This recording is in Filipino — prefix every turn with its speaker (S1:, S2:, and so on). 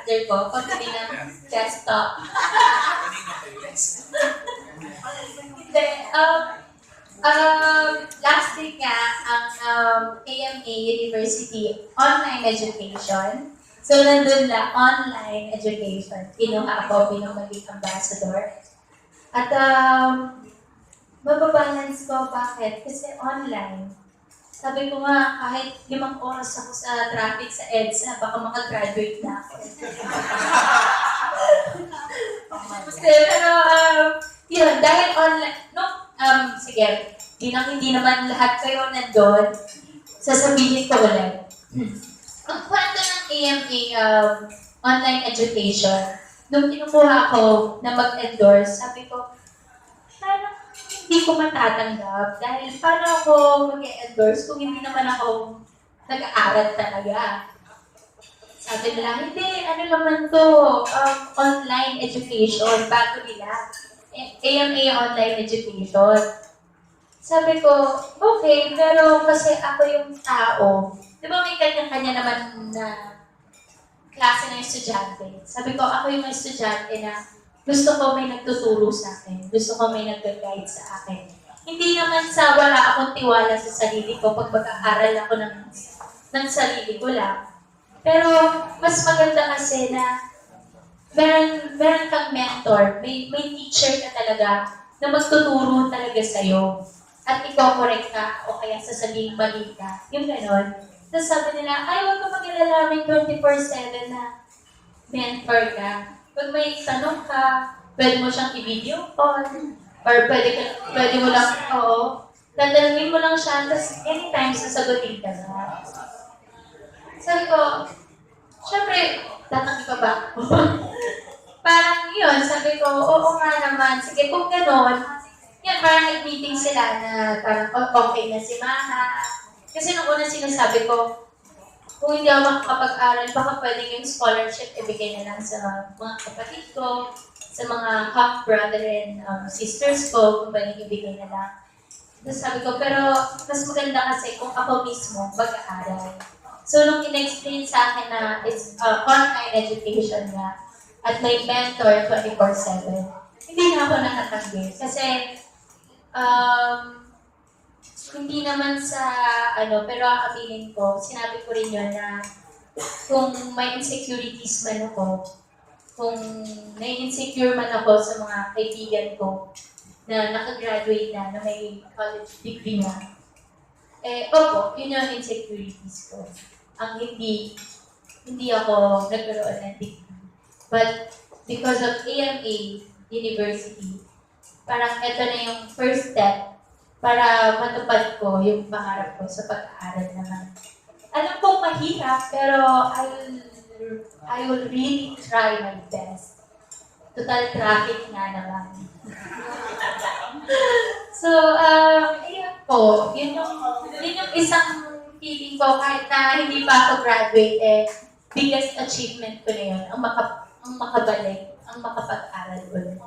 S1: after ko, pagdating ng desktop. Hindi, last week nga, ang AMA University Online Education. So, nandun na, online education. Kinuha ako, pinumalik ambassador. At, mababalance ko, bakit? Kasi online. Sabi ko nga, kahit 5 oras ako sa traffic sa EDSA, baka makagraduate na ako. Pero, yun, dahil online, sige, hindi naman lahat kayo nandun, sasabihin ko ulit. Ang kwento ng AMA online education, nung kinukuha ko na mag-endorse, sabi ko, parang hindi ko matatanggap dahil paano ako mag-endorse kung hindi naman ako nag-aaral talaga. Sabi nila, hindi, ano naman to, online education, bago nila. AMA online education. Sabi ko, okay, pero kasi ako yung tao. Di ba may kanya-kanya naman na klase ng estudyante? Sabi ko, ako yung estudyante na gusto ko may nagtuturo sa akin. Gusto ko may nag-guide sa akin. Hindi naman sa wala akong tiwala sa sarili ko pag mag-aaral ako ng sarili ko lang. Pero mas maganda kasi na meron kang mentor, may teacher ka talaga na magtuturo talaga sa'yo. At i-correct ka o kaya sasabihin mali ka. Yung ganon. Tapos sabi nila, ay, huwag ka mag-alala, may 24/7 na mentor ka. Pag may tanong ka, pwede mo siyang i-video call. Or pwede mo lang, dadalhin mo lang siya, tapos anytime sasagutin ka na. Sabi ko, syempre, tatanggi ka ba? Parang yun, sabi ko, oo nga naman, sige kung ganon, yan, parang nag-meeting sila na parang okay na si Maha. Kasi nung una sinasabi ko, kung hindi ako makakapag-aral, baka pwedeng yung scholarship ibigay na lang sa mga kapatid ko, sa mga half-brother and sisters ko, kung pwedeng ibigay na lang. Tapos sabi ko, pero mas maganda kasi kung ako mismo mag-aaral. So nung in-explain sa akin na it's online education nga, at may mentor 24/7, hindi na ako nakatanggi. Kasi hindi naman sa pero aminin ko, sinabi ko rin yun na kung may insecurities man ako, kung nai-insecure man ako sa mga kaibigan ko na nakagraduate na may college degree na, yun yung insecurities ko. Ang hindi ako nagkaroon ng degree. But because of AMA University, parang ito na yung first step para matupad ko yung pangarap ko sa pag-aaral naman. Alam kong mahirap, pero I will really try my best. Total traffic nga naman. So, ayun po, yun yung isang feeling ko kahit na hindi pa ako graduate, biggest achievement ko na yun, ang makabalik, ang makapag-aral ulit.